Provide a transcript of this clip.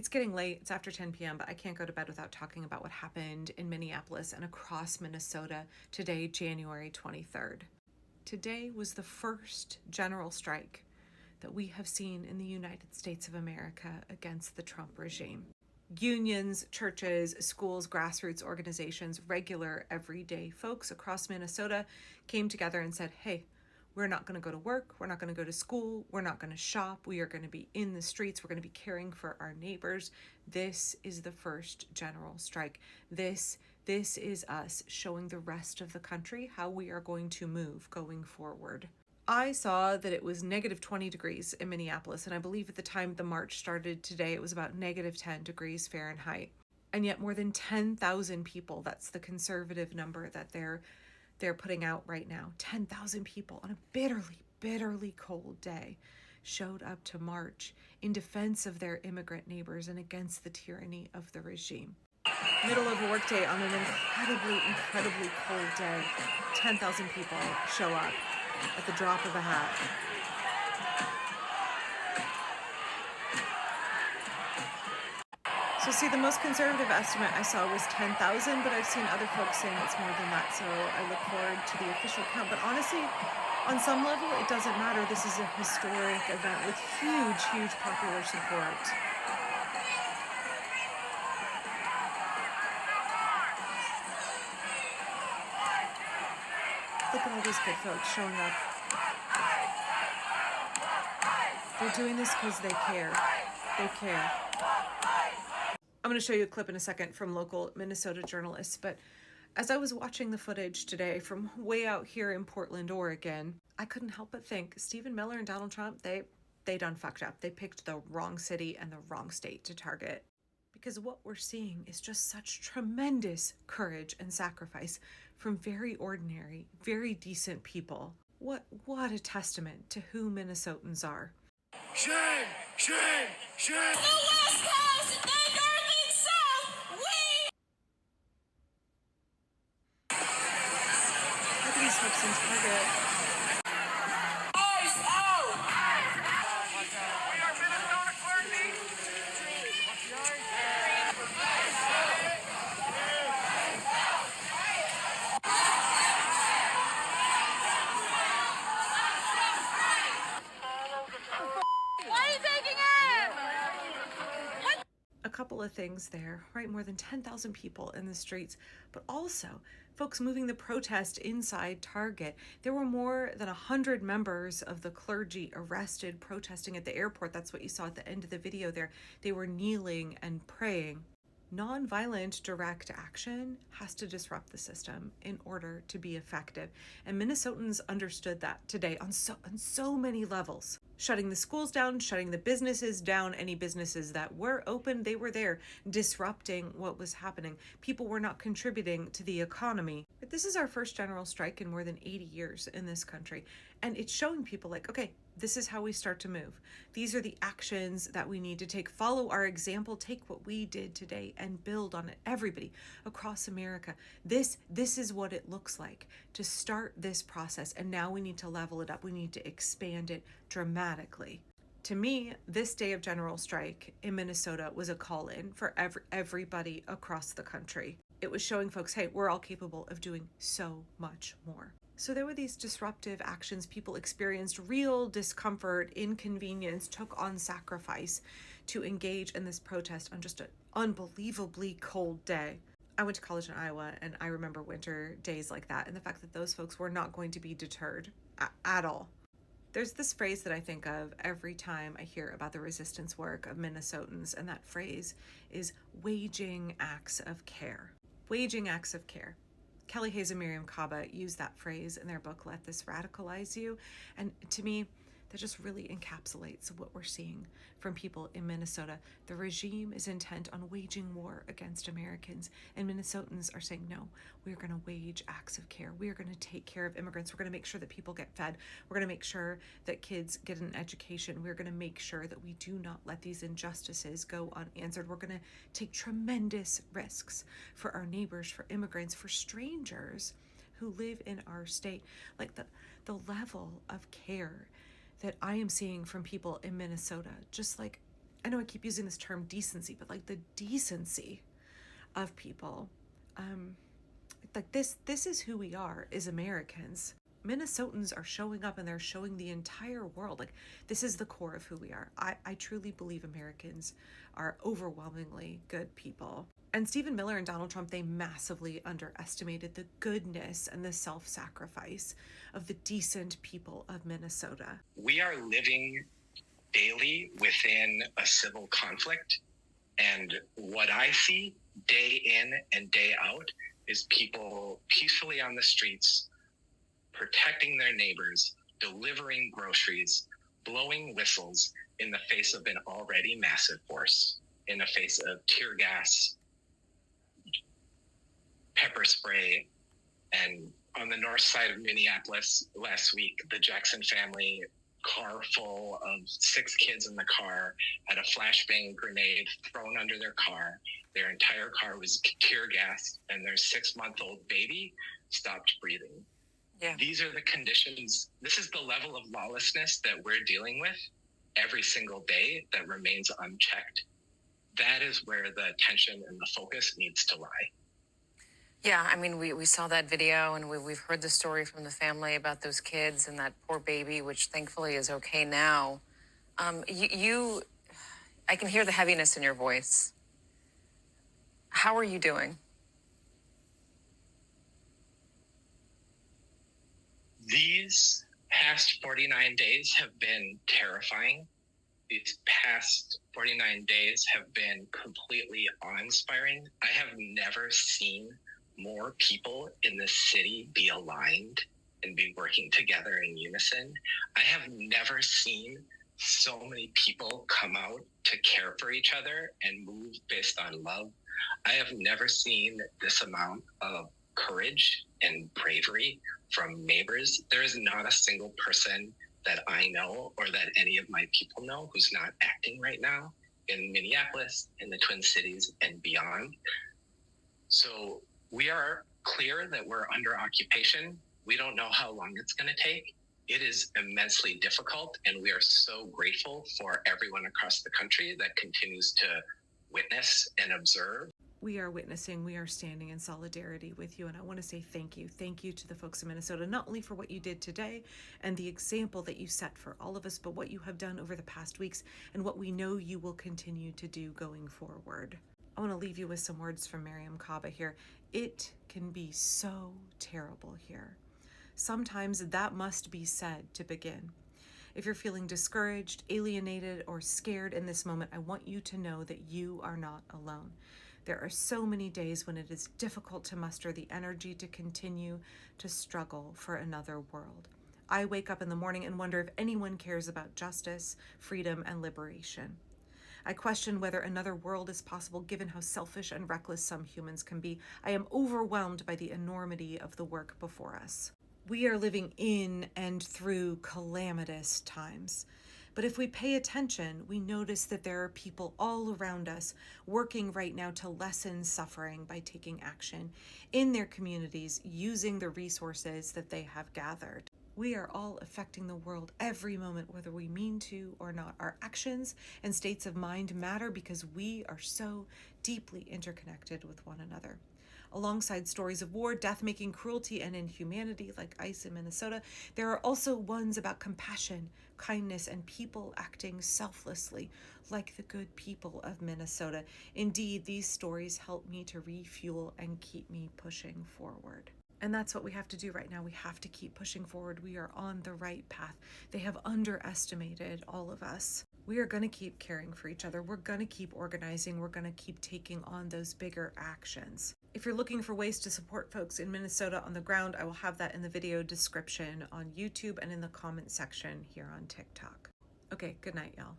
It's getting late, it's after 10 p.m., but I can't go to bed without talking about what happened in Minneapolis and across Minnesota today, January 23rd. Today was the first general strike that we have seen in the United States of America against the Trump regime. Unions, churches, schools, grassroots organizations, regular, everyday folks across Minnesota came together and said, hey, we're not going to go to work. We're not going to go to school. We're not going to shop. We are going to be in the streets. We're going to be caring for our neighbors. This is the first general strike. This is us showing the rest of the country how we are going to move going forward. I saw that it was negative 20 degrees in Minneapolis, and I believe at the time the march started today, it was about negative 10 degrees Fahrenheit. And yet more than 10,000 people, that's the conservative number that they're putting out right now, 10,000 people on a bitterly cold day showed up to march in defense of their immigrant neighbors and against the tyranny of the regime. Middle of a workday on an incredibly cold day, 10,000 people show up at the drop of a hat. So see, the most conservative estimate I saw was 10,000, but I've seen other folks saying it's more than that, so I look forward to the official count. But honestly, on some level, it doesn't matter. This is a historic event with huge popular support. Look at all these good folks showing up. They're doing this because they care. They care. I'm going to show you a clip in a second from local Minnesota journalists, but as I was watching the footage today from way out here in Portland, Oregon, I couldn't help but think Stephen Miller and Donald Trump, they done fucked up. They picked the wrong city and the wrong state to target. Because what we're seeing is just such tremendous courage and sacrifice from very ordinary, very decent people. What a testament to who Minnesotans are. Shame! The West Coast, the North and South, we! Look at these folks in Target. Eyes out! We are Minnesota clergy! Why are you taking him? A couple of things there, right? More than 10,000 people in the streets, but also folks moving the protest inside Target. There were more than 100 members of the clergy arrested protesting at the airport. That's what you saw at the end of the video there. They were kneeling and praying. Nonviolent direct action has to disrupt the system in order to be effective. And Minnesotans understood that today on so many levels. Shutting the schools down, shutting the businesses down, any businesses that were open, they were there disrupting what was happening. People were not contributing to the economy. But this is our first general strike in more than 80 years in this country. And it's showing people like, okay, this is how we start to move. These are the actions that we need to take. Follow our example, take what we did today and build on it. Everybody across America, this is what it looks like to start this process. And now we need to level it up. We need to expand it dramatically. To me, this day of general strike in Minnesota was a call-in for everybody across the country. It was showing folks, hey, we're all capable of doing so much more. So there were these disruptive actions. People experienced real discomfort, inconvenience, took on sacrifice to engage in this protest on just an unbelievably cold day. I went to college in Iowa, and I remember winter days like that, and the fact that those folks were not going to be deterred at all. There's this phrase that I think of every time I hear about the resistance work of Minnesotans, and that phrase is waging acts of care. Waging acts of care. Kelly Hayes and Miriam Kaba use that phrase in their book, Let This Radicalize You. And to me, that just really encapsulates what we're seeing from people in Minnesota. The regime is intent on waging war against Americans, and Minnesotans are saying, no, we're going to wage acts of care. We are going to take care of immigrants. We're going to make sure that people get fed. We're going to make sure that kids get an education. We're going to make sure that we do not let these injustices go unanswered. We're going to take tremendous risks for our neighbors, for immigrants, for strangers who live in our state. Like the level of care that I am seeing from people in Minnesota, just like I know I keep using this term decency, but like the decency of people. Like this is who we are as Americans. Minnesotans are showing up and they're showing the entire world. Like, this is the core of who we are. I truly believe Americans are overwhelmingly good people. And Stephen Miller and Donald Trump, they massively underestimated the goodness and the self-sacrifice of the decent people of Minnesota. We are living daily within a civil conflict. And what I see day in and day out is people peacefully on the streets, protecting their neighbors, delivering groceries, blowing whistles in the face of an already massive force, in the face of tear gas, pepper spray. And on the north side of Minneapolis last week, the Jackson family, car full of 6 kids in the car, had a flashbang grenade thrown under their car. Their entire car was tear gassed, and their 6-month-old baby stopped breathing. Yeah. These are the conditions. This is the level of lawlessness that we're dealing with every single day that remains unchecked. That is where the attention and the focus needs to lie. Yeah, I mean, we saw that video, and we've heard the story from the family about those kids and that poor baby, which thankfully is okay now. I can hear the heaviness in your voice. How are you doing? These past 49 days have been terrifying. These past 49 days have been completely awe-inspiring. I have never seen more people in the city be aligned and be working together in unison. I have never seen so many people come out to care for each other and move based on love. I have never seen this amount of courage and bravery from neighbors. There is not a single person that I know or that any of my people know who's not acting right now in Minneapolis, in the Twin Cities, and beyond. So we are clear that we're under occupation. We don't know how long it's going to take. It is immensely difficult, and we are so grateful for everyone across the country that continues to witness and observe. We are witnessing, we are standing in solidarity with you, and I want to say thank you. Thank you to the folks in Minnesota, not only for what you did today and the example that you set for all of us, but what you have done over the past weeks and what we know you will continue to do going forward. I want to leave you with some words from Miriam Kaba here. It can be so terrible here. Sometimes that must be said to begin. If you're feeling discouraged, alienated, or scared in this moment, I want you to know that you are not alone. There are so many days when it is difficult to muster the energy to continue to struggle for another world. I wake up in the morning and wonder if anyone cares about justice, freedom, and liberation. I question whether another world is possible given how selfish and reckless some humans can be. I am overwhelmed by the enormity of the work before us. We are living in and through calamitous times. But if we pay attention, we notice that there are people all around us working right now to lessen suffering by taking action in their communities, using the resources that they have gathered. We are all affecting the world every moment, whether we mean to or not. Our actions and states of mind matter because we are so deeply interconnected with one another. Alongside stories of war, death-making, cruelty, and inhumanity like ICE in Minnesota, there are also ones about compassion, kindness, and people acting selflessly like the good people of Minnesota. Indeed, these stories help me to refuel and keep me pushing forward. And that's what we have to do right now. We have to keep pushing forward. We are on the right path. They have underestimated all of us. We are going to keep caring for each other. We're going to keep organizing. We're going to keep taking on those bigger actions. If you're looking for ways to support folks in Minnesota on the ground, I will have that in the video description on YouTube and in the comment section here on TikTok. Okay, good night, y'all.